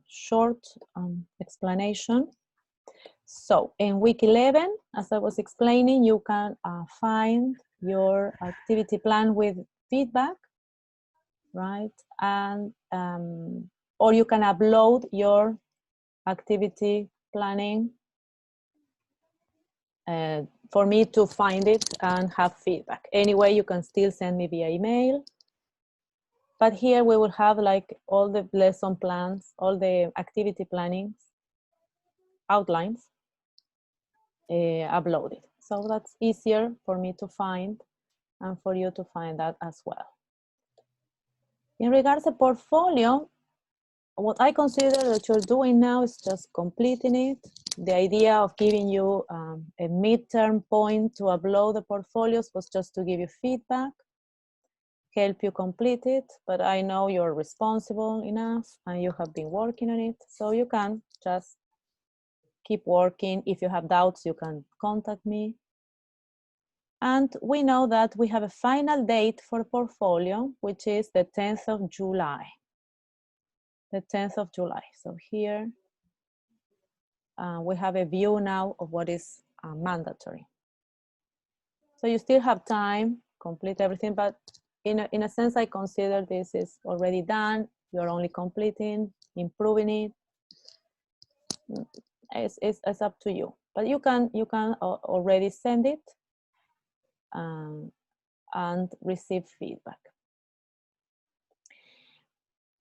short explanation. So in week 11, as I was explaining, you can find your activity plan with feedback, right? And or you can upload your activity planning for me to find it and have feedback. Anyway, you can still send me via email. But here we will have like all the lesson plans, all the activity plannings, outlines uploaded. So that's easier for me to find and for you to find that as well. In regards to portfolio, what I consider that you're doing now is just completing it. The idea of giving you a midterm point to upload the portfolios was just to give you feedback, help you complete it, but I know you're responsible enough and you have been working on it, so you can just keep working. If you have doubts, you can contact me. And we know that we have a final date for portfolio, which is the 10th of July. The 10th of July. So here we have a view now of what is mandatory. So you still have time, complete everything, but in a sense, I consider this is already done. You're only completing, improving it. It's up to you, but you can already send it and receive feedback.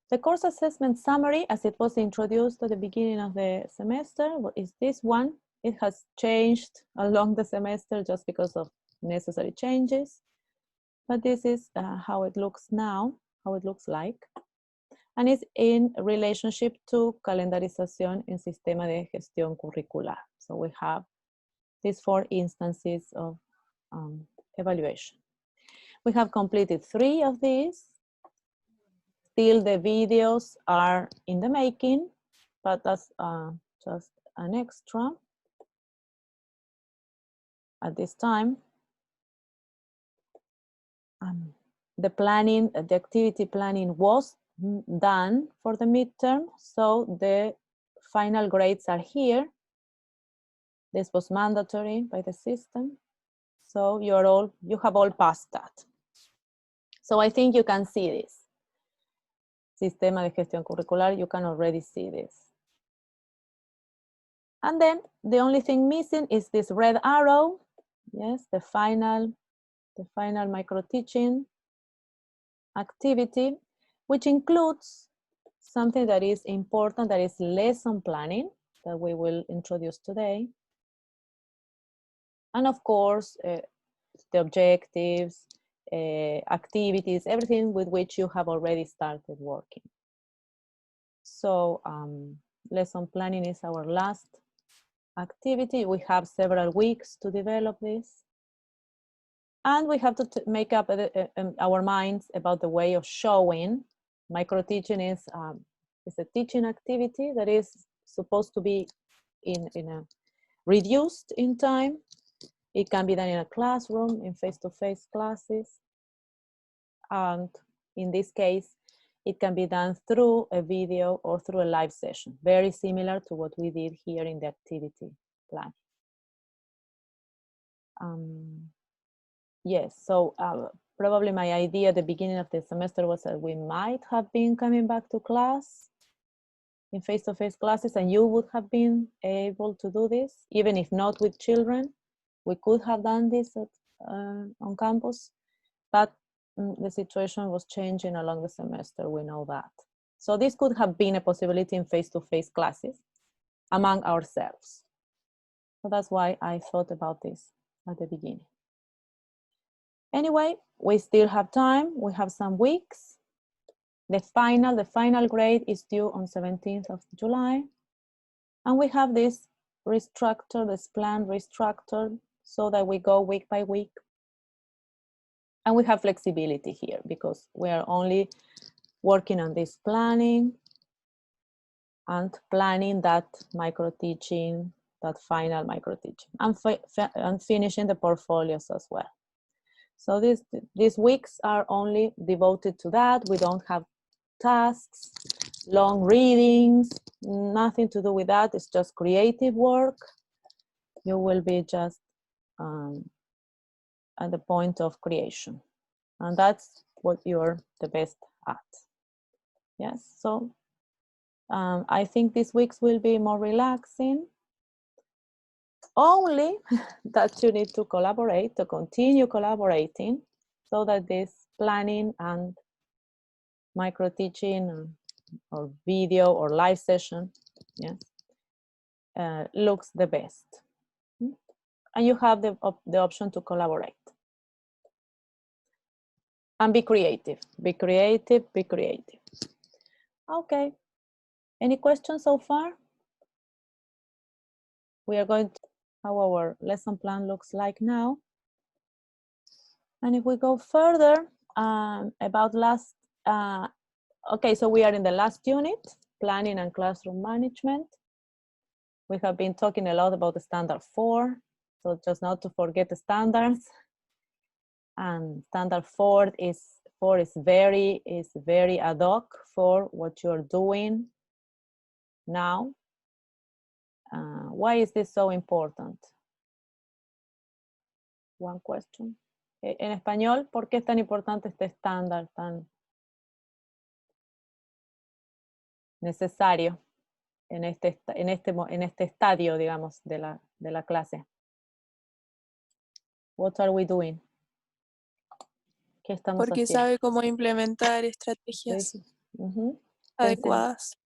The course assessment summary, as it was introduced at the beginning of the semester, is this one. It has changed along the semester just because of necessary changes, but this is how it looks now, how it looks like, and it's in relationship to calendarización en sistema de gestión curricular. So we have these 4 instances of evaluation. We have completed 3 of these. Still the videos are in the making, but that's just an extra at this time. The planning, the activity planning was done for the midterm, so the final grades are here. This was mandatory by the system, so you have all passed that. So I think you can see this. Sistema de gestión curricular, you can already see this. And then the only thing missing is this red arrow. Yes, the final micro-teaching activity, which includes something that is important, that is lesson planning, that we will introduce today. And of course, the objectives, activities, everything with which you have already started working. So lesson planning is our last activity. We have several weeks to develop this. And we have to make up our minds about the way of showing. Micro-teaching is a teaching activity that is supposed to be in a reduced in time. It can be done in a classroom, in face-to-face classes. And in this case, it can be done through a video or through a live session, very similar to what we did here in the activity plan. Yes, so probably my idea at the beginning of the semester was that we might have been coming back to class in face-to-face classes, and you would have been able to do this, even if not with children. We could have done this on campus, but the situation was changing along the semester, we know that. So this could have been a possibility in face-to-face classes among ourselves. So that's why I thought about this at the beginning. Anyway, we still have time, we have some weeks. The final grade is due on 17th of July. And we have this restructured, this plan restructured, so that we go week by week. And we have flexibility here because we are only working on this planning and planning that micro-teaching, that final micro-teaching, and finishing the portfolios as well. So these weeks are only devoted to that. We don't have tasks. long readings, nothing to do with that. It's just creative work. You will be just at the point of creation. And that's what you're the best at. Yes, so I think these weeks will be more relaxing. Only that you need to collaborate, to continue collaborating, so that this planning and micro teaching or video or live session, yes, looks the best. And you have the option to collaborate. And be creative, be creative, be creative. Okay, any questions so far? We are going to how our lesson plan looks like now. And if we go further about last, okay, so we are in the last unit, planning and classroom management. We have been talking a lot about the standard 4, so just not to forget the standards. And standard 4 is very ad hoc for what you're doing now. Why is this so important? One question. En español, ¿por qué es tan importante este estándar tan necesario en este estadio, digamos, de la clase? What are we doing? ¿Qué estamos Porque haciendo? sabe cómo implementar estrategias adecuadas.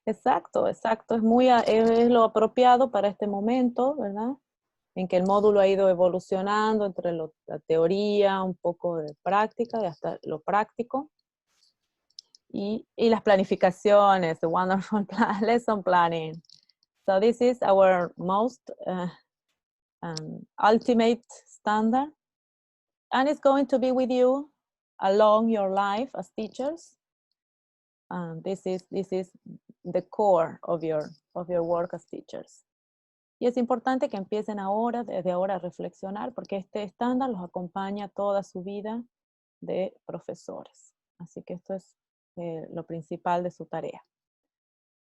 Exacto, exacto. Es lo apropiado para este momento, ¿verdad? En que el módulo ha ido evolucionando entre la teoría, un poco de práctica y hasta lo práctico. Y las planificaciones, the wonderful lesson planning. So this is our most ultimate standard. And it's going to be with you along your life as teachers. This is the core of your work as teachers. Y es importante que empiecen desde ahora a reflexionar, porque este estándar los acompaña toda su vida de profesores. Así que esto es lo principal de su tarea.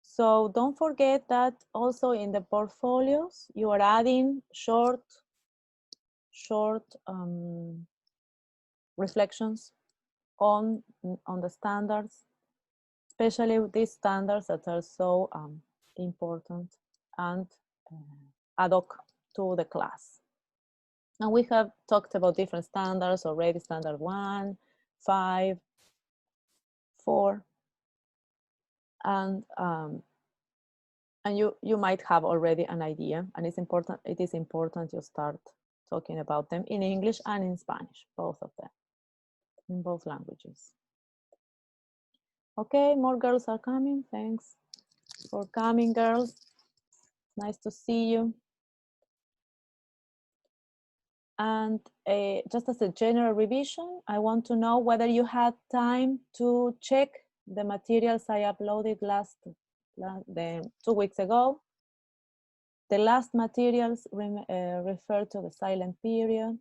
So don't forget that also in the portfolios, you are adding short reflections on the standards, especially these standards that are so important and ad hoc to the class. And we have talked about different standards already, standard 1, 5, 4, and you might have already an idea, and it is important you start talking about them in English and in Spanish, both of them, in both languages. Okay, more girls are coming. Thanks for coming, girls. Nice to see you. And just as a general revision, I want to know whether you had time to check the materials I uploaded 2 weeks ago. The last materials refer to the silent period,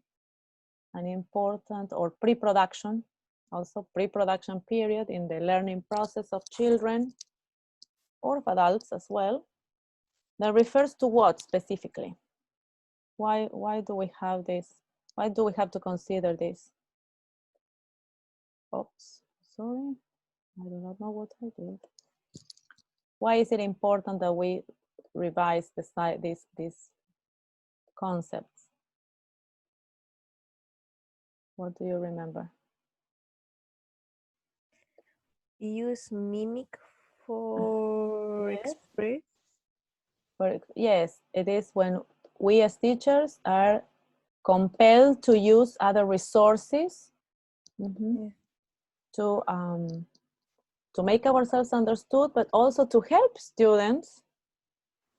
an important, or pre-production, also pre-production period in the learning process of children or of adults as well. That refers to what specifically? Why do we have this? Why do we have to consider this? Oops, sorry, I do not know what I did. Why is it important that we revise these concepts? What do you remember? Use mimic for express. Yes, it is when we as teachers are compelled to use other resources to make ourselves understood, but also to help students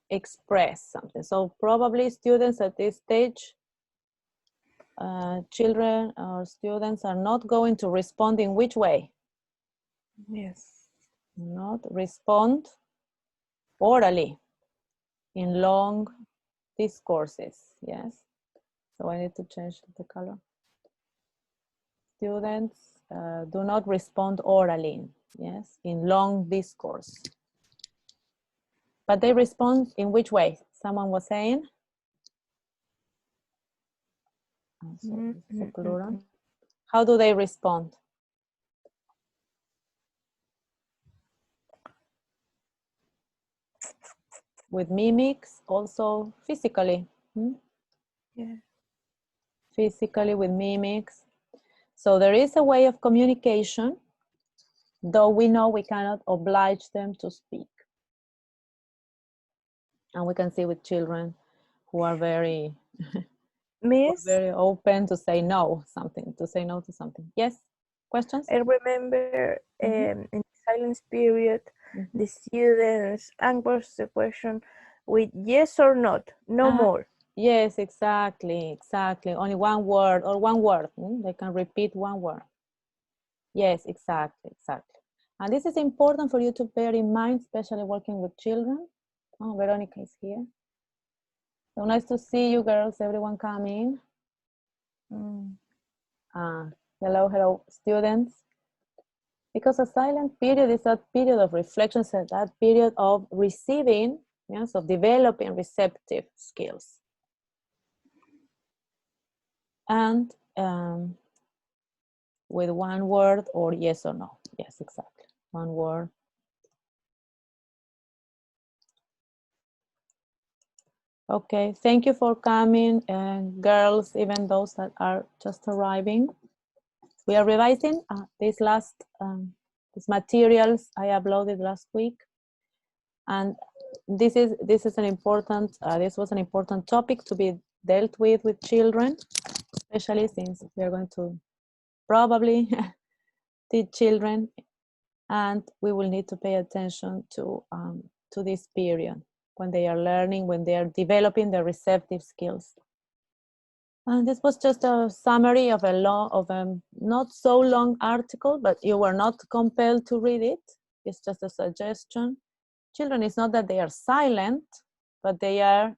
express something. So probably students at this stage, children or students are not going to respond in which way? Yes. Not respond orally in long discourses, yes. So I need to change the color. Students do not respond orally yes, in long discourse. But they respond in which way? Someone was saying? So it's a plural. How do they respond? With mimics, also physically. Yeah. Physically with mimics. So there is a way of communication, though we know we cannot oblige them to speak. And we can see with children who are very, very open to say no, to say no to something. Yes, questions? I remember in the silence period, the students answer the question with yes or not, no more. Yes, exactly. Only one word or one word. They can repeat one word. Yes, exactly. And this is important for you to bear in mind, especially working with children. Oh, Veronica is here. So nice to see you girls, everyone coming. Hello, students. Because a silent period is that period of reflection, so that period of receiving, yes, of developing receptive skills. And with one word or yes or no. Yes, exactly. One word. Okay, thank you for coming, girls, even those that are just arriving. We are revising these materials I uploaded last week, and this was an important topic to be dealt with children, especially since we are going to probably teach children, and we will need to pay attention to this period when they are learning, when they are developing their receptive skills. And this was just a summary of a not so long article, but you were not compelled to read it. It's just a suggestion. Children, it's not that they are silent, but they are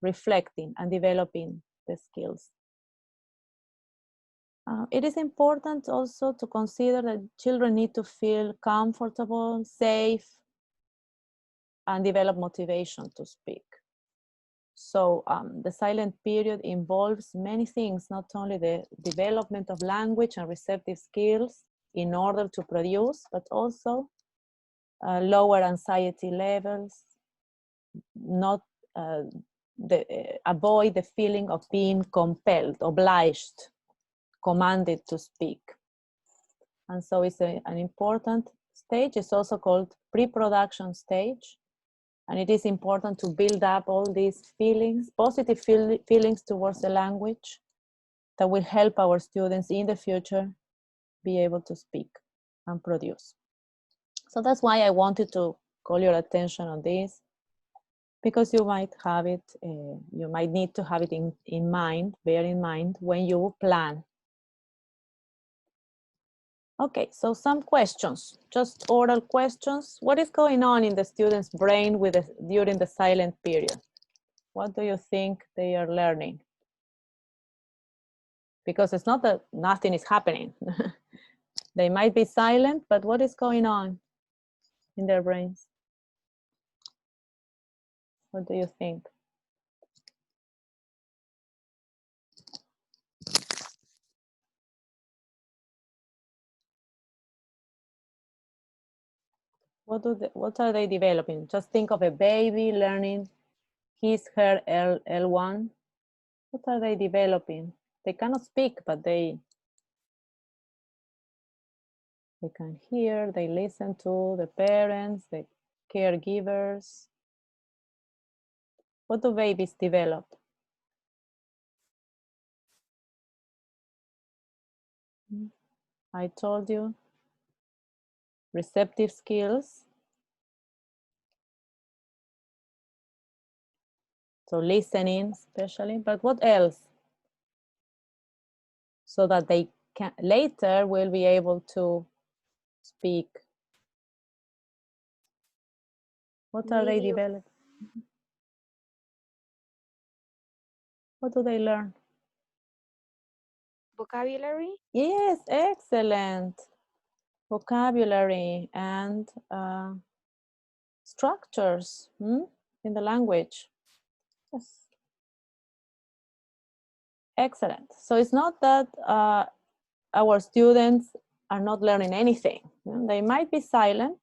reflecting and developing the skills. It is important also to consider that children need to feel comfortable, safe, and develop motivation to speak. So the silent period involves many things, not only the development of language and receptive skills in order to produce, but also lower anxiety levels, avoid the feeling of being compelled, obliged, commanded to speak. And so it's an important stage. It's also called pre-production stage. And it is important to build up all these feelings, positive feelings towards the language that will help our students in the future be able to speak and produce. So that's why I wanted to call your attention on this, because you might have it, you might need to have it in mind, bear in mind when you plan. Okay, so some questions, just oral questions. What is going on in the student's brain during the silent period? What do you think they are learning? Because it's not that nothing is happening. They might be silent, but what is going on in their brains? What do you think? What are they developing? Just think of a baby learning his, her, L1. What are they developing? They cannot speak, but they can hear, they listen to the parents, the caregivers. What do babies develop? I told you, receptive skills. So listening especially, but what else? So that they can later will be able to speak. What are they developing? What do they learn? Vocabulary? Yes, excellent. vocabulary and structures in the language. Yes. Excellent. So it's not that our students are not learning anything. They might be silent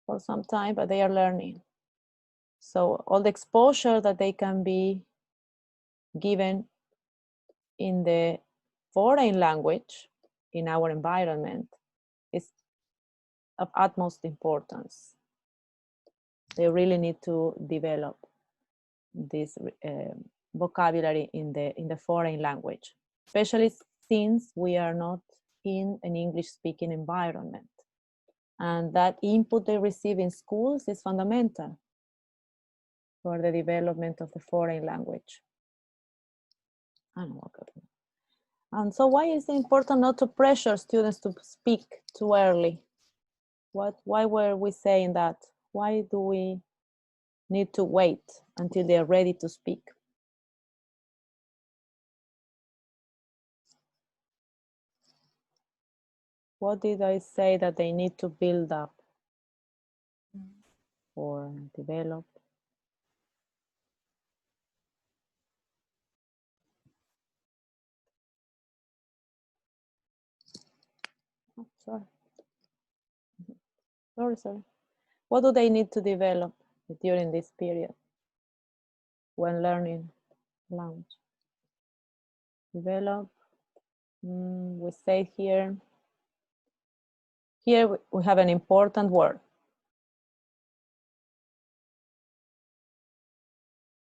for some time, but they are learning. So all the exposure that they can be given in the foreign language in our environment is of utmost importance. They really need to develop this vocabulary in the foreign language, especially since we are not in an English-speaking environment. And that input they receive in schools is fundamental for the development of the foreign language. And so why is it important not to pressure students to speak too early? Why were we saying that? Why do we need to wait until they're ready to speak? What did I say that they need to build up or develop? Oh, sorry. What do they need to develop during this period when learning language? Develop, we say here we have an important word.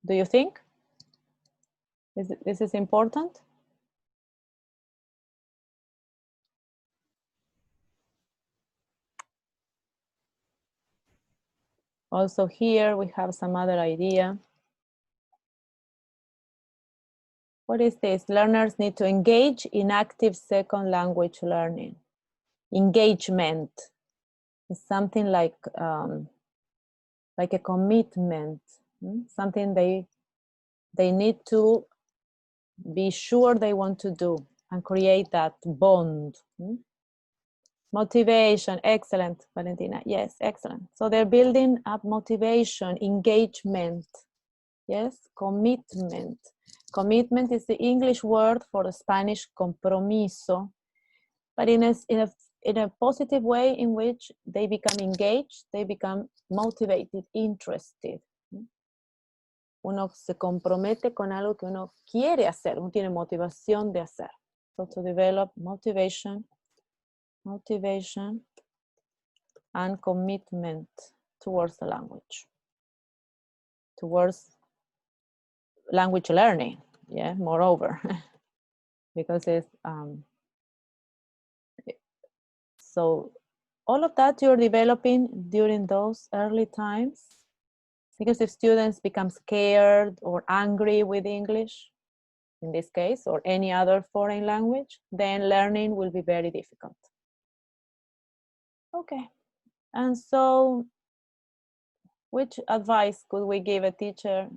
Do you think this is important? Also here we have some other idea. What is this? Learners need to engage in active second language learning. Engagement is something like a commitment, something they need to be sure they want to do and create that bond. Motivation, excellent, Valentina. Yes, excellent. So they're building up motivation, engagement. Yes, commitment. Commitment is the English word for the Spanish compromiso, but in a positive way in which they become engaged, they become motivated, interested. Uno se compromete con algo que uno quiere hacer, uno tiene motivación de hacer. So to develop motivation and commitment towards the language, towards language learning, yeah, moreover, because it's, so all of that you're developing during those early times, because if students become scared or angry with English, in this case, or any other foreign language, then learning will be very difficult. Okay, and so which advice could we give a teacher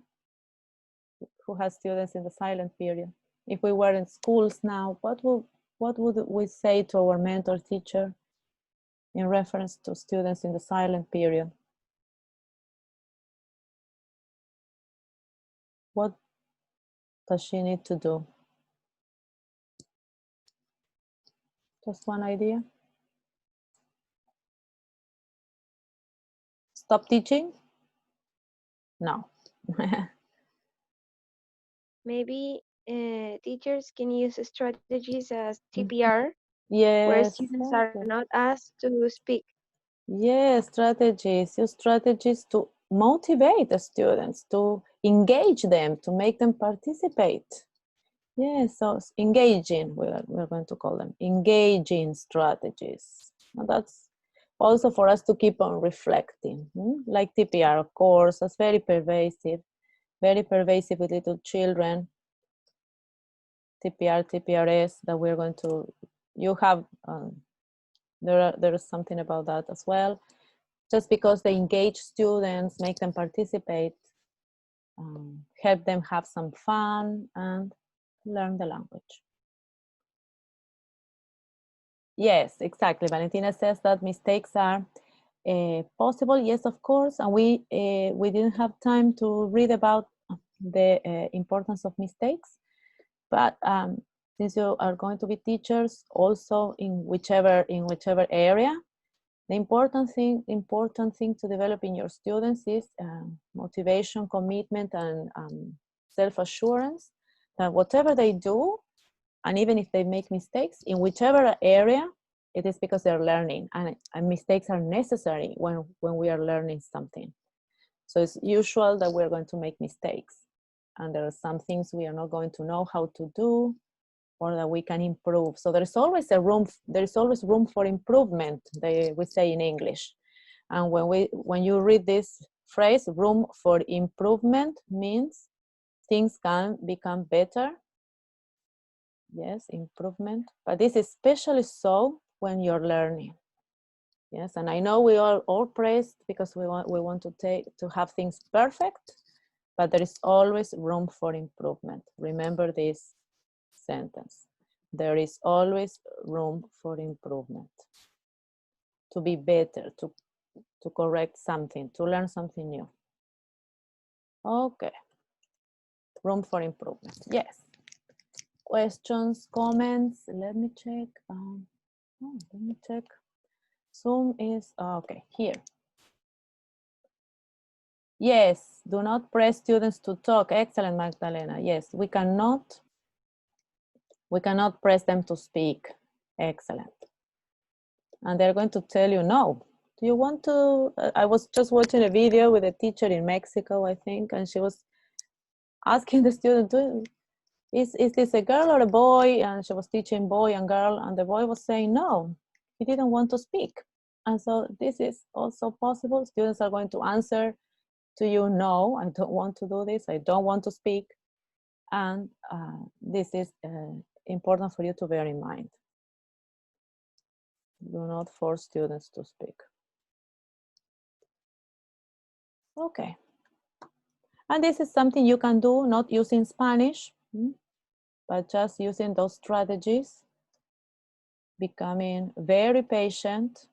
who has students in the silent period? If we were in schools now, what would we say to our mentor teacher in reference to students in the silent period? What does she need to do? Just one idea? Stop teaching? No. Maybe teachers can use strategies as TPR, yes, where students are not asked to speak. Yes, strategies. Use strategies to motivate the students, to engage them, to make them participate. Yes, so engaging, we're going to call them engaging strategies. And that's also for us to keep on reflecting. Like TPR, of course, that's very pervasive with little children. TPR, TPRS, that we're going to, you have, there is something about that as well. Just because they engage students, make them participate, help them have some fun and learn the language. Yes, exactly. Valentina says that mistakes are possible. Yes, of course. And we didn't have time to read about the importance of mistakes. But since you are going to be teachers also in whichever area, the important thing to develop in your students is motivation, commitment, and self-assurance that whatever they do, and even if they make mistakes in whichever area, it is because they're learning, and mistakes are necessary when we are learning something. So it's usual that we're going to make mistakes, and there are some things we are not going to know how to do, or that we can improve. So there's always room for improvement, we say in English. And when you read this phrase, room for improvement, means things can become better. Yes, improvement. But this is especially so when you're learning. Yes, and I know we are all praised because we want to have things perfect, but there is always room for improvement. Remember this sentence. There is always room for improvement. To be better, to correct something, to learn something new. Okay. Room for improvement. Yes. Questions, comments? Let me check. Let me check. Zoom is okay here. Yes, do not press students to talk. Excellent, Magdalena. Yes, we cannot press them to speak. Excellent. And they're going to tell you no. Do you want to? I was just watching a video with a teacher in Mexico, I think, and she was asking the student, is this a girl or a boy? And she was teaching boy and girl, and the boy was saying no, he didn't want to speak. And so this is also possible. Students are going to answer to you, no, I don't want to do this, I don't want to speak. And this is important for you to bear in mind. Do not force students to speak. Okay. And this is something you can do, not using Spanish, but just using those strategies, becoming very patient,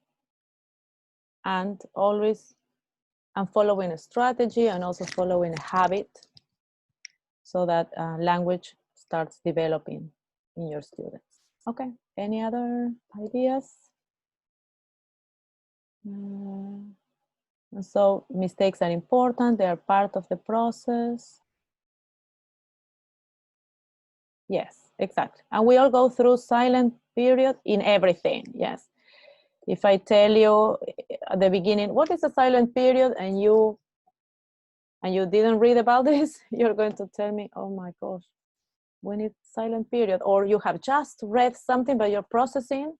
and always following a strategy and also following a habit, so that language starts developing in your students. Okay, any other ideas? So mistakes are important, they are part of the process. Yes, exactly. And we all go through silent period in everything, yes. If I tell you at the beginning, what is a silent period, and you didn't read about this, you're going to tell me, oh my gosh, when it's silent period, or you have just read something but you're processing,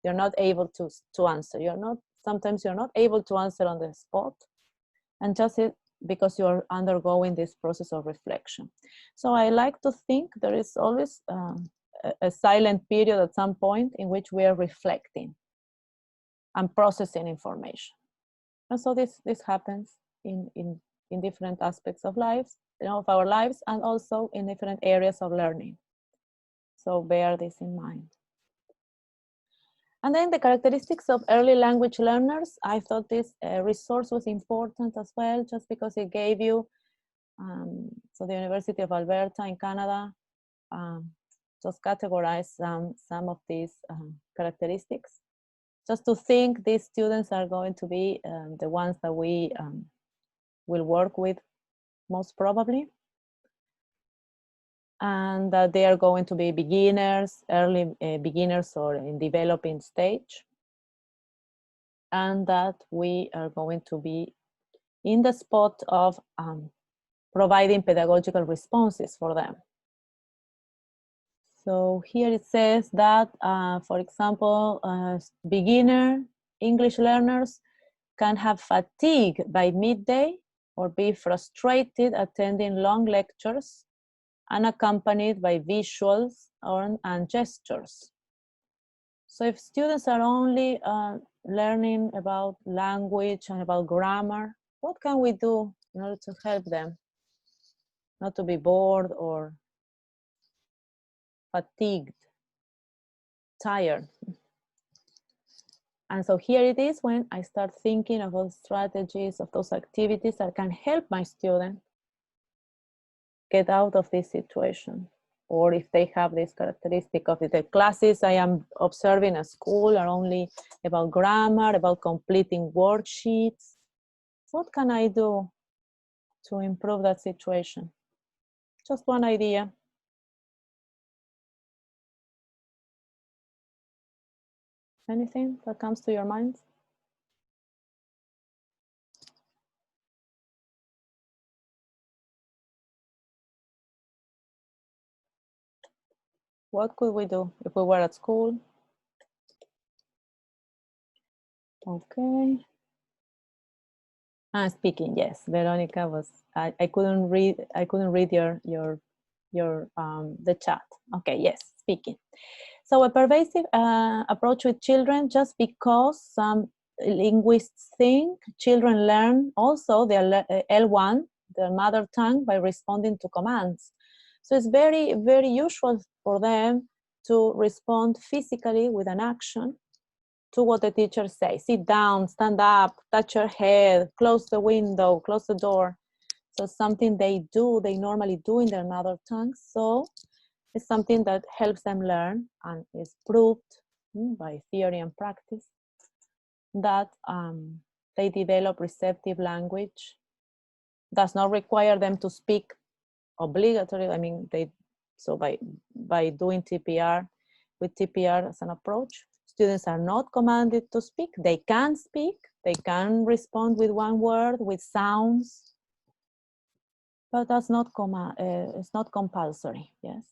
you're not able to answer. Sometimes you're not able to answer on the spot, and just because you're undergoing this process of reflection. So I like to think there is always a silent period at some point in which we are reflecting and processing information. And so this happens in different aspects of lives, of our lives, and also in different areas of learning. So bear this in mind. And then the characteristics of early language learners. I thought this resource was important as well, just because it gave you, so the University of Alberta in Canada just categorized some of these characteristics. Just to think these students are going to be the ones that we will work with most probably. And that they are going to be beginners, early beginners, or in developing stage. And that we are going to be in the spot of providing pedagogical responses for them. So here it says that, for example, beginner English learners can have fatigue by midday or be frustrated attending long lectures unaccompanied by visuals and gestures. So if students are only learning about language and about grammar, what can we do in order to help them not to be bored or fatigued, tired? And so here it is when I start thinking of those strategies, of those activities that can help my student get out of this situation. Or if they have this characteristic of the classes I am observing at school are only about grammar, about completing worksheets, what can I do to improve that situation? Just one idea. Anything that comes to your mind? What could we do if we were at school? Okay. Speaking, yes. Veronica was. I couldn't read your the chat. Okay, yes, speaking. So a pervasive approach with children, just because some linguists think children learn also their L1, their mother tongue, by responding to commands. So it's very, very usual for them to respond physically with an action to what the teacher says. Sit down, stand up, touch your head, close the window, close the door. So something they normally do in their mother tongue. So it's something that helps them learn and is proved by theory and practice that they develop receptive language. Does not require them to speak obligatory. I mean, so by doing TPR, with TPR as an approach, students are not commanded to speak. They can speak. They can respond with one word, with sounds, but that's not it's not compulsory. Yes.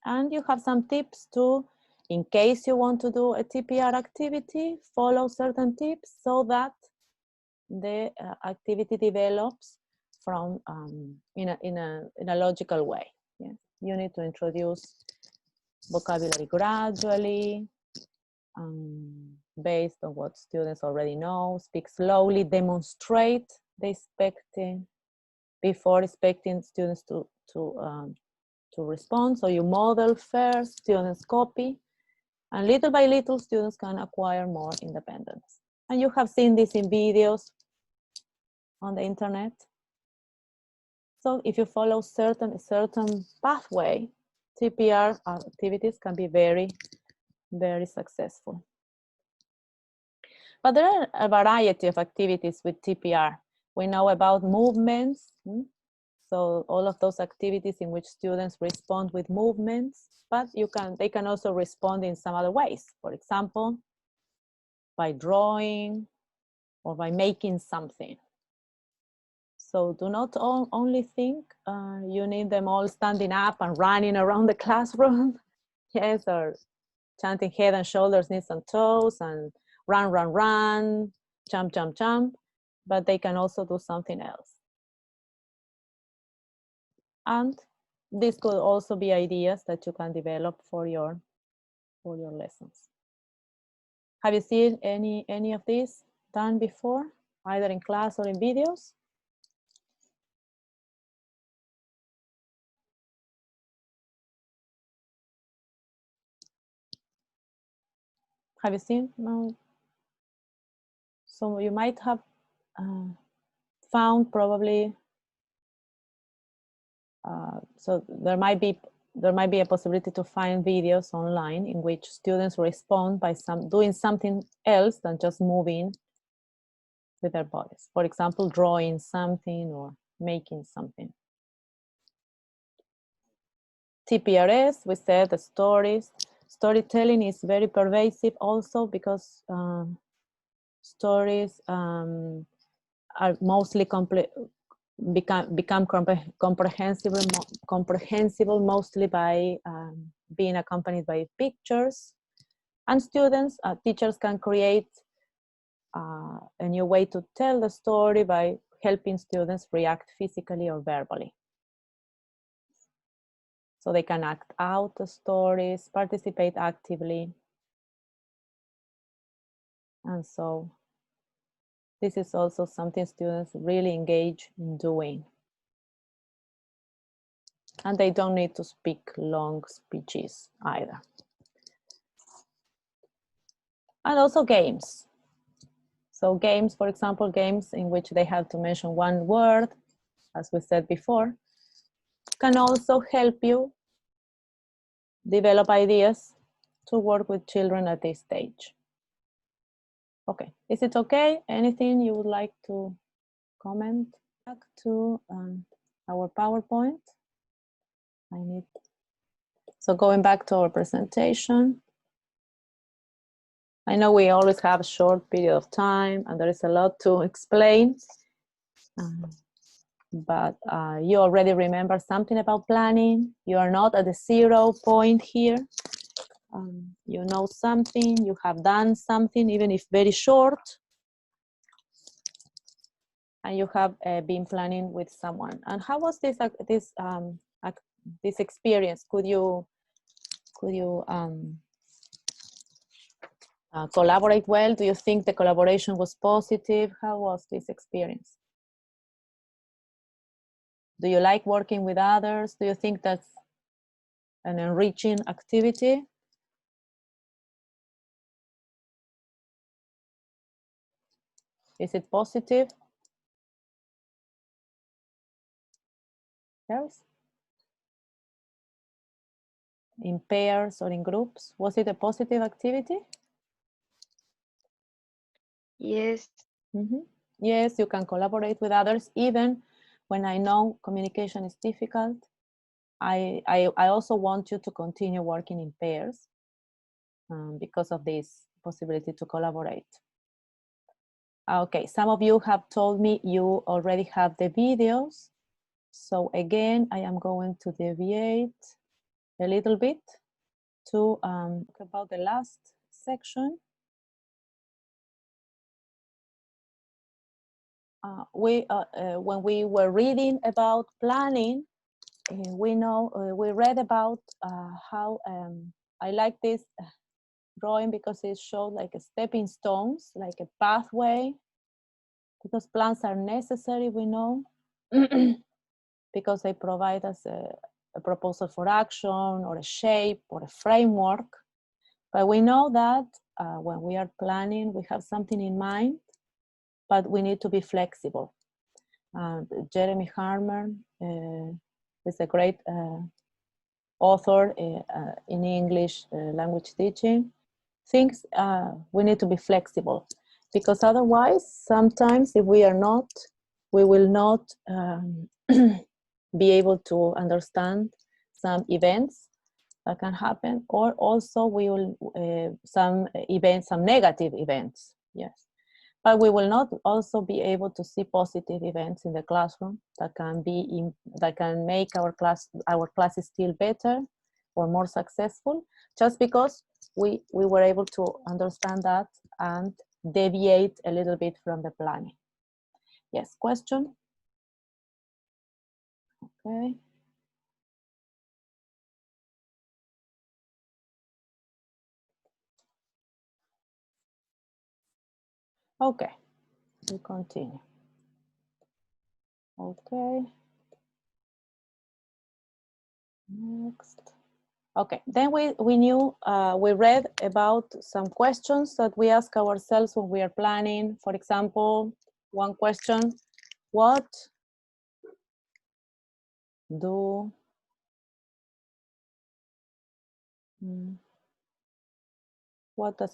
And you have some tips too, in case you want to do a TPR activity, follow certain tips so that the activity develops from in a logical way. Yes. You need to introduce vocabulary gradually, based on what students already know. Speak slowly, demonstrate the expecting before expecting students to respond. So you model first, students copy, and little by little students can acquire more independence. And you have seen this in videos on the internet. So if you follow certain pathway, TPR activities can be very, very successful. But there are a variety of activities with TPR. We know about movements. So all of those activities in which students respond with movements, but they can also respond in some other ways. For example, by drawing or by making something. So do not only think you need them all standing up and running around the classroom. Yes, or chanting head and shoulders, knees and toes, and run, run, run, jump, jump, jump. But they can also do something else. And this could also be ideas that you can develop for your lessons. Have you seen any of these done before, either in class or in videos? Have you seen? No. So you might have found probably. So there might be a possibility to find videos online in which students respond by doing something else than just moving with their bodies. For example, drawing something or making something. TPRS, we said the stories. Storytelling is very pervasive also because stories are mostly become comprehensible mostly by being accompanied by pictures. And teachers can create a new way to tell the story by helping students react physically or verbally. So they can act out the stories, participate actively. And so this is also something students really engage in doing. And they don't need to speak long speeches either. And also games. So games, for example, games in which they have to mention one word, as we said before, can also help you develop ideas to work with children at this stage. Okay, is it okay? Anything you would like to comment? Back to our PowerPoint. So going back to our presentation. I know we always have a short period of time and there is a lot to explain, but you already remember something about planning. You are not at the 0 point here. You know something, you have done something, even if very short, and you have been planning with someone. And how was this experience? Could you collaborate well? Do you think the collaboration was positive? How was this experience? Do you like working with others? Do you think that's an enriching activity? Is it positive? Yes. In pairs or in groups? Was it a positive activity? Yes. Mm-hmm. Yes, you can collaborate with others, even when I know communication is difficult. I also want you to continue working in pairs because of this possibility to collaborate. Okay, some of you have told me you already have the videos. So again, I am going to deviate a little bit to talk about the last section. When we were reading about planning, we read about how I like this drawing because it showed like a stepping stones, like a pathway, because plans are necessary, we know, because they provide us a proposal for action or a shape or a framework. But we know that when we are planning, we have something in mind, but we need to be flexible. Jeremy Harman is a great author in English language teaching. Thinks we need to be flexible, because otherwise, sometimes if we are not, we will not be able to understand some events that can happen, or also we will some negative events, yes. But we will not also be able to see positive events in the classroom that can make our classes still better or more successful, just because we were able to understand that and deviate a little bit from the planning. Yes, question? Okay. Okay, we continue. Okay. Next. Okay, then we knew, we read about some questions that we ask ourselves when we are planning. For example, one question, what does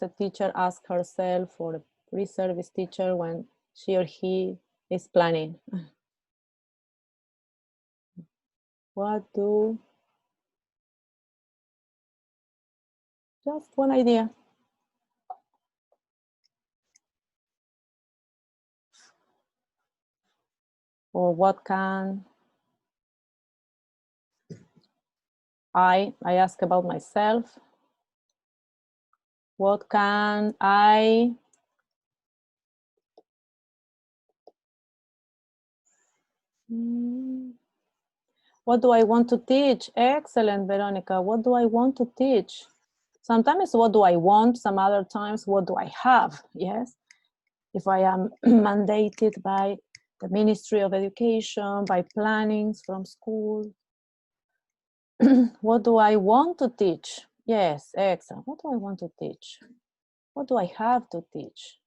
a teacher ask herself, or a pre-service teacher, when she or he is planning? Just one idea. Or what can I ask about myself. What can I what do I want to teach? Excellent, Veronica. What do I want to teach? Sometimes what do I want? Some other times what do I have? Yes. If I am mandated by the Ministry of Education, by plannings from school. What do I want to teach? Yes, excellent. What do I want to teach? what do I have to teach?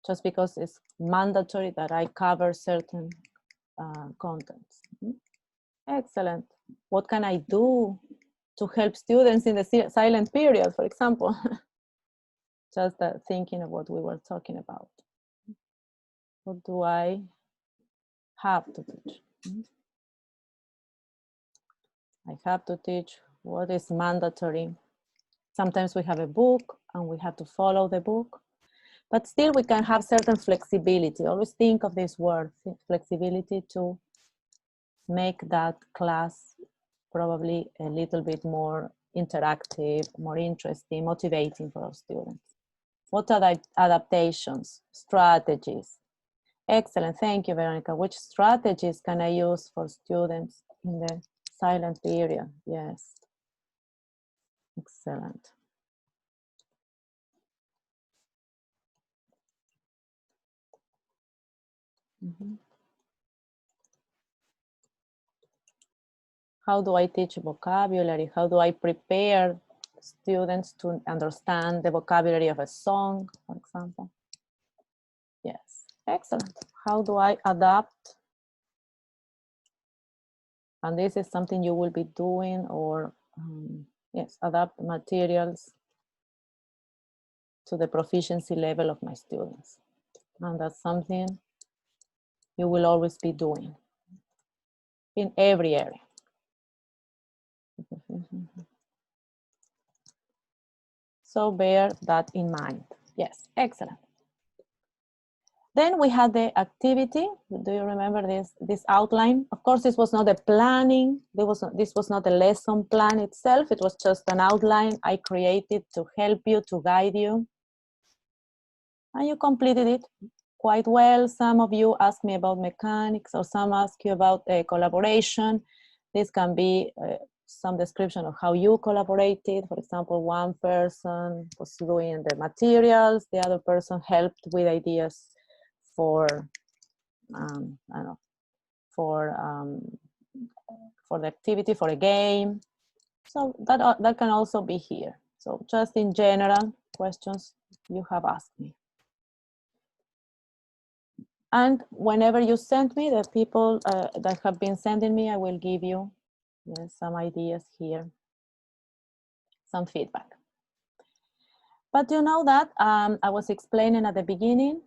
Just because it's mandatory that I cover certain contents. Excellent. What can I do to help students in the silent period, for example? Just thinking of what we were talking about. What do I have to teach? I have to teach what is mandatory. Sometimes we have a book and we have to follow the book, but still we can have certain flexibility. Always think of this word, flexibility, to make that class probably a little bit more interactive, more interesting, motivating for our students. What are the adaptations, strategies? Excellent, thank you, Veronica. Which strategies can I use for students in the silent period? Yes, excellent. How do I teach vocabulary? How do I prepare students to understand the vocabulary of a song, for example? Yes, excellent. How do I adapt? And this is something you will be doing, or yes, adapt materials to the proficiency level of my students. And that's something you will always be doing in every area. So bear that in mind. Yes, excellent. Then we had the activity. Do you remember this outline? Of course, this was not a planning. This was not a lesson plan itself. It was just an outline I created to help you, to guide you. And you completed it quite well. Some of you asked me about mechanics, or some ask you about collaboration. This can be some description of how you collaborated. For example, one person was doing the materials, the other person helped with ideas for I don't know, for the activity, for a game. So that can also be here. So just in general questions you have asked me. And whenever you send me, the people that have been sending me, I will give you some ideas here, some feedback. But you know that I was explaining at the beginning,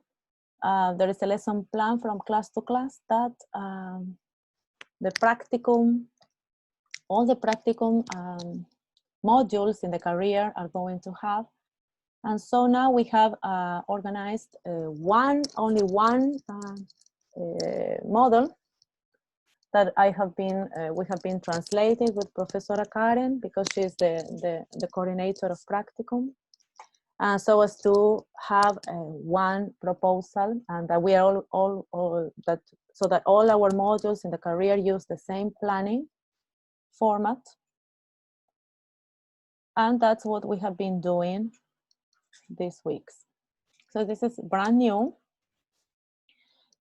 there is a lesson plan from class to class that the practicum, all the practicum modules in the career are going to have. And so now we have organized only one model that we have been translated with Professora Karen, because she's the coordinator of practicum. So as to have one proposal, and that we are so that all our modules in the career use the same planning format. And that's what we have been doing these weeks. So this is brand new.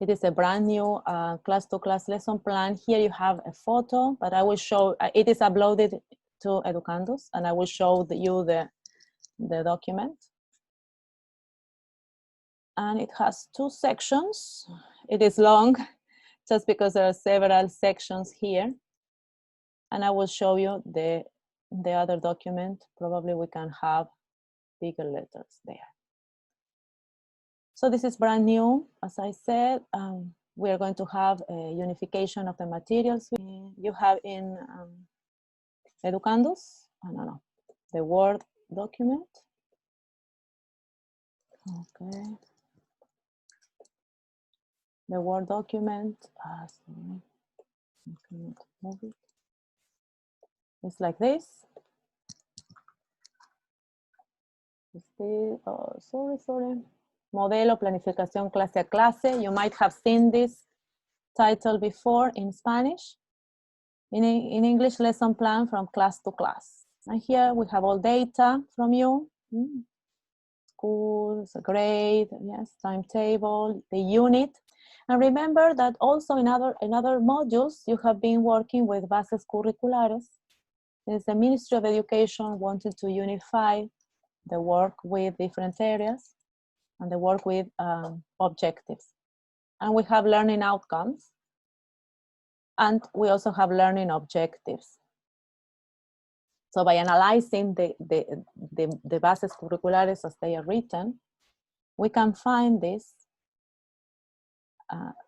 It is a brand new class-to-class lesson plan. Here you have a photo, but I will show, it is uploaded to Educandos, and I will show you the document. And it has 2 sections. It is long, just because there are several sections here. And I will show you the other document. Probably we can have bigger letters there. So this is brand new. As I said, we are going to have a unification of the materials you have in Educandos. I don't know, the Word document. Okay. The Word document. Sorry. I cannot move it. It's like this. Sorry. Modelo Planificación Clase a Clase. You might have seen this title before in Spanish. In English, lesson plan from class to class. And here we have all data from you. Schools, grade, yes, timetable, the unit. And remember that also in other modules, you have been working with bases curriculares. Since the Ministry of Education wanted to unify the work with different areas, and the work with objectives. And we have learning outcomes, and we also have learning objectives. So by analyzing the bases curriculares as they are written, we can find this,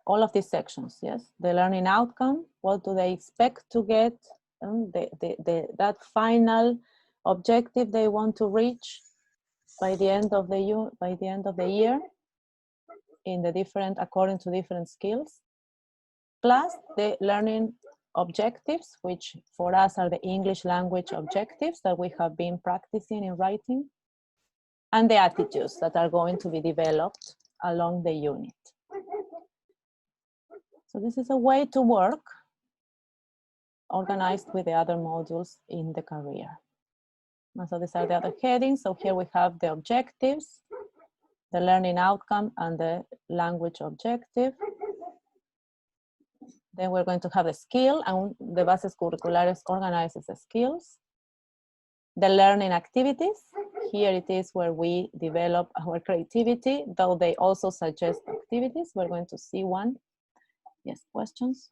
all of these sections, yes? The learning outcome, what do they expect to get, that final objective they want to reach by the end of the year, in the different, according to different skills, plus the learning objectives, which for us are the English language objectives that we have been practicing in writing, and the attitudes that are going to be developed along the unit. So this is a way to work organized with the other modules in the career. And so these are the other headings. So here we have the objectives, the learning outcome, and the language objective. Then we're going to have the skill, and the bases curriculares organizes the skills. The learning activities, here it is where we develop our creativity, though they also suggest activities. We're going to see one. Yes, questions?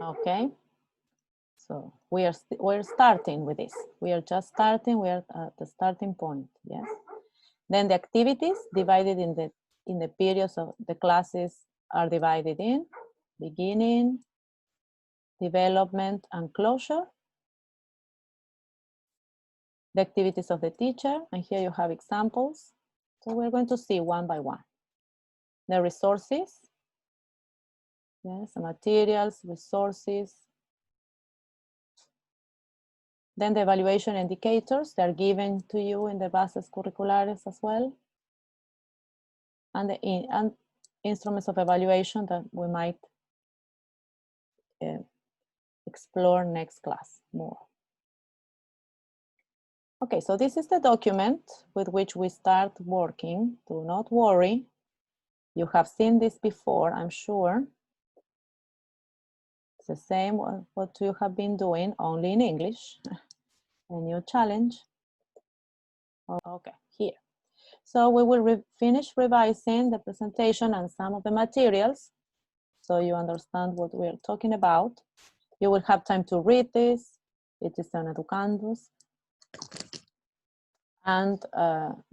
Okay, so we're starting with this. We are just starting. We are at the starting point. Yes. Then the activities divided in the periods of the classes are divided in beginning, development, and closure. The activities of the teacher, and here you have examples. So we're going to see one by one. The resources. Yes, materials, resources. Then the evaluation indicators, they're given to you in the bases curriculares as well. And the instruments of evaluation that we might explore next class more. Okay, so this is the document with which we start working. Do not worry. You have seen this before, I'm sure. It's the same what you have been doing, only in English. A new challenge. Okay, here. So we will finish revising the presentation and some of the materials, so you understand what we are talking about. You will have time to read this. It is on Educandos. And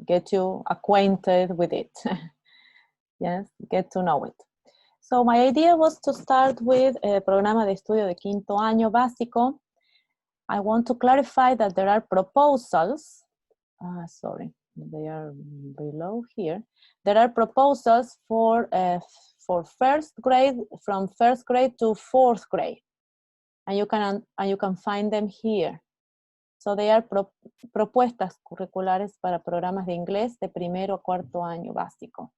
get you acquainted with it. Yes, get to know it. So my idea was to start with a programa de estudio de quinto año básico. I want to clarify that there are proposals. Sorry, they are below here. There are proposals for first grade, from first grade to fourth grade, and you can find them here. So they are propuestas curriculares para programas de inglés de primero a cuarto año básico.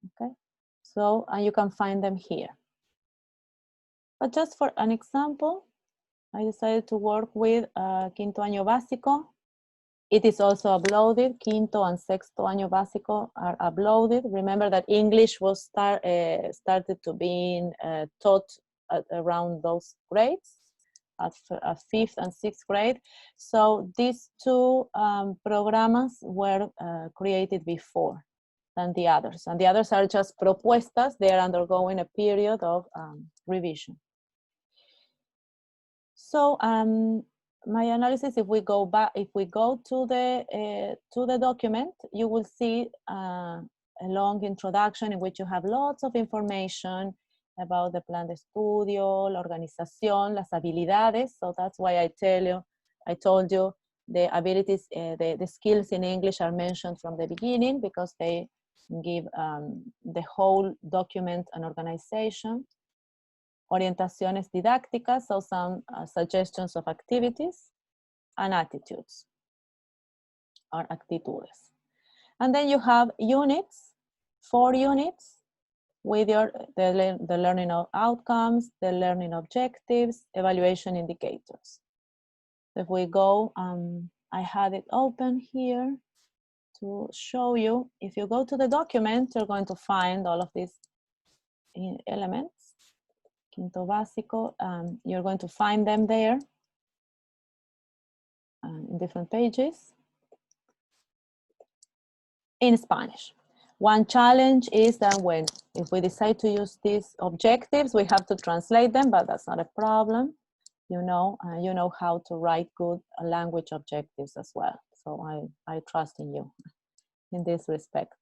Okay, so and you can find them here. But just for an example, I decided to work with quinto año básico. It is also uploaded. Quinto and sexto año básico are uploaded. Remember that English was started to be taught at around those grades, at fifth and sixth grade. So these two programas were created before than the others. And the others are just propuestas. They are undergoing a period of revision. So my analysis, if we go to the document, you will see a long introduction in which you have lots of information about the plan de estudio, la organización, las habilidades. So that's why I told you the abilities, the skills in English are mentioned from the beginning, because they give the whole document an organization. Orientaciones didácticas, so some suggestions of activities, and attitudes, or actitudes. And then you have units, 4 units, with the learning outcomes, the learning objectives, evaluation indicators. If we go, I had it open here. to show you, if you go to the document, you're going to find all of these elements. Quinto básico, you're going to find them there in different pages in Spanish. One challenge is that if we decide to use these objectives, we have to translate them, but that's not a problem. You know how to write good language objectives as well. So I trust in you in this respect.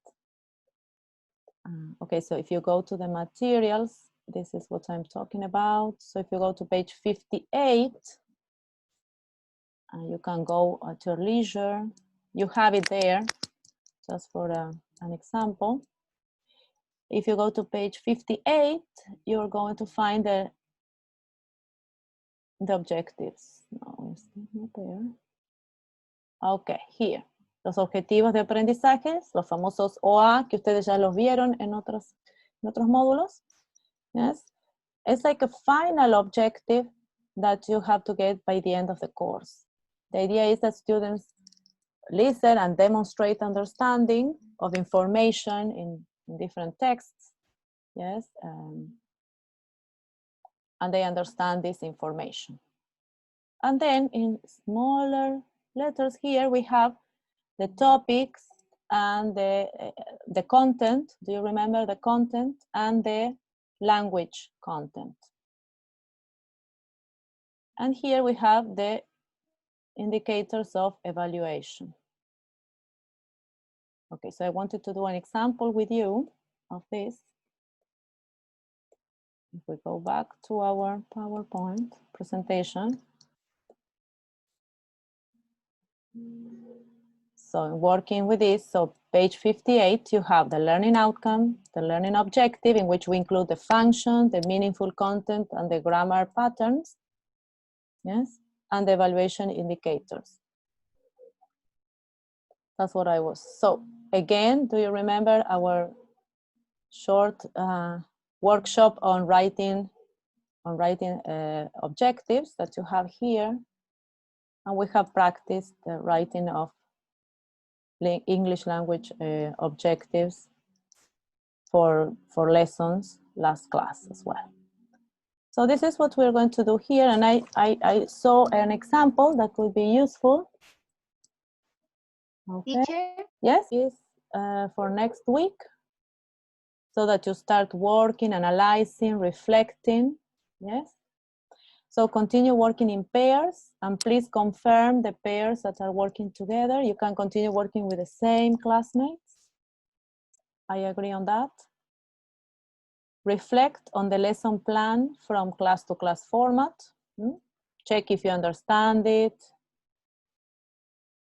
Okay, so if you go to the materials, this is what I'm talking about. So if you go to page 58, you can go at your leisure. You have it there, just for an example. If you go to page 58, you're going to find the objectives. No, it's not there. Okay, here. Los objetivos de aprendizaje, los famosos OA, que ustedes ya los vieron en otros módulos. Yes, it's like a final objective that you have to get by the end of the course. The idea is that students listen and demonstrate understanding of information in different texts. Yes, and they understand this information. And then in smaller letters here, we have the topics and the content. Do you remember the content and the language content? And here we have the indicators of evaluation. Okay, so I wanted to do an example with you of this. If we go back to our PowerPoint presentation. So working with this, so page 58, you have the learning outcome, the learning objective, in which we include the function, the meaningful content, and the grammar patterns. Yes, and the evaluation indicators. That's what I was. So again, do you remember our short workshop on writing objectives that you have here? And we have practiced the writing of English language objectives for lessons last class as well. So this is what we're going to do here, and I saw an example that could be useful. Okay. Teacher? Yes, is for next week, so that you start working, analyzing, reflecting. Yes. So continue working in pairs, and please confirm the pairs that are working together. You can continue working with the same classmates. I agree on that. Reflect on the lesson plan from class to class format. Check if you understand it.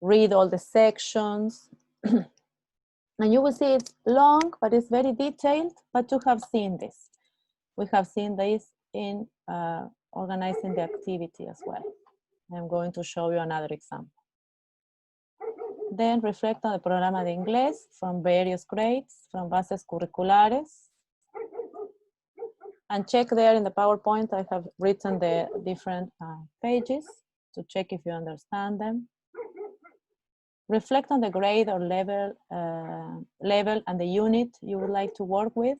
Read all the sections. And you will see it's long, but it's very detailed, but you have seen this. We have seen this in organizing the activity as well. I'm going to show you another example. Then reflect on the programa de inglés from various grades, from bases curriculares. And check there in the PowerPoint, I have written the different pages to check if you understand them. Reflect on the grade or level and the unit you would like to work with.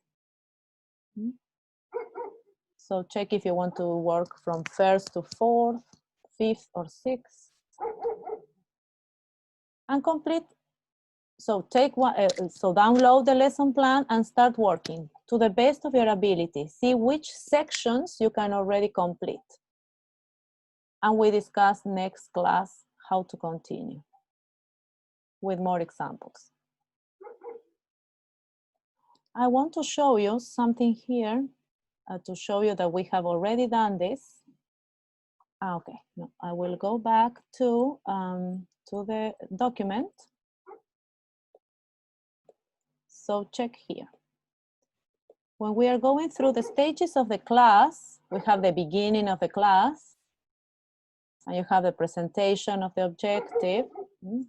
So check if you want to work from 1st to 4th, 5th or 6th. And complete. So take one. So download the lesson plan and start working to the best of your ability. See which sections you can already complete. And we discuss next class how to continue with more examples. I want to show you something here to show you that we have already done this. Okay, no, I will go back to the document. So check here. When we are going through the stages of the class, we have the beginning of the class, and you have the presentation of the objective,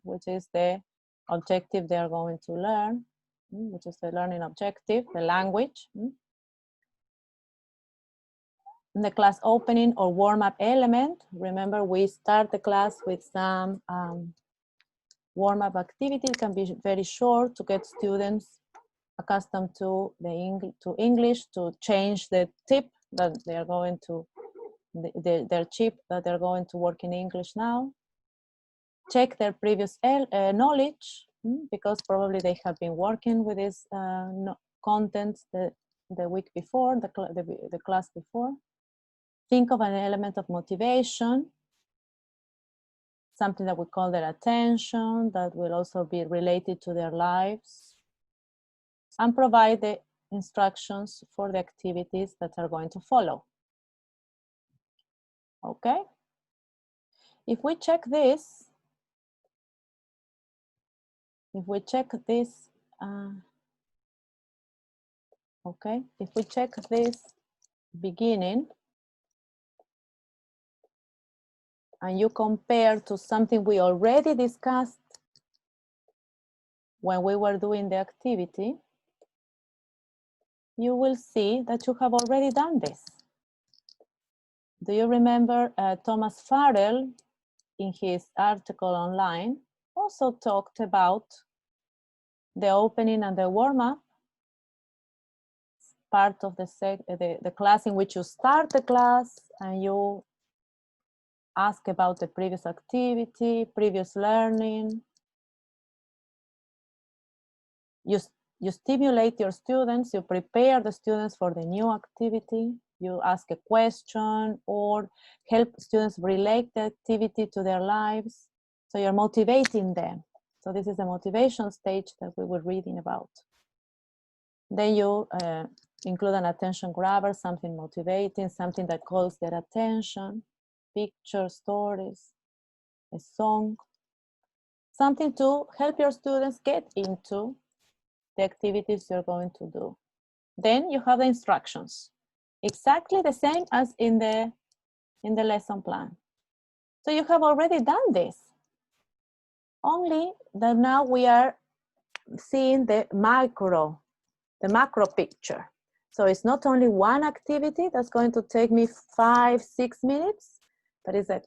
which is the objective they are going to learn, which is the learning objective, the language. In the class opening or warm-up element, remember we start the class with some warm-up activity. It can be very short to get students accustomed to English, to change the tip that they are going to, their chip that they're going to work in English now. Check their previous knowledge, because probably they have been working with this content the week before, the class before. Think of an element of motivation, something that we call their attention, that will also be related to their lives, and provide the instructions for the activities that are going to follow. Okay? If we check this, okay, if we check this beginning, and you compare to something we already discussed when we were doing the activity, you will see that you have already done this. Do you remember Thomas Farrell, in his article online, also talked about the opening and the warm-up, part of the class in which you start the class and you ask about the previous activity, previous learning. You stimulate your students, you prepare the students for the new activity, you ask a question or help students relate the activity to their lives. So you're motivating them. So this is the motivation stage that we were reading about. Then you include an attention grabber, something motivating, something that calls their attention, pictures, stories, a song, something to help your students get into the activities you're going to do. Then you have the instructions, exactly the same as in the lesson plan. So you have already done this, only that now we are seeing the macro picture. So it's not only one activity that's going to take me 5-6 minutes, but it's a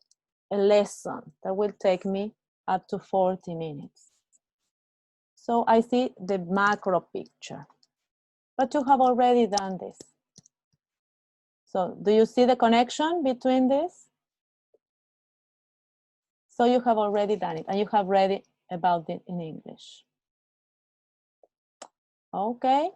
lesson that will take me up to 40 minutes. So I see the macro picture, but you have already done this. So do you see the connection between this? So you have already done it and you have read about it in English. Okay,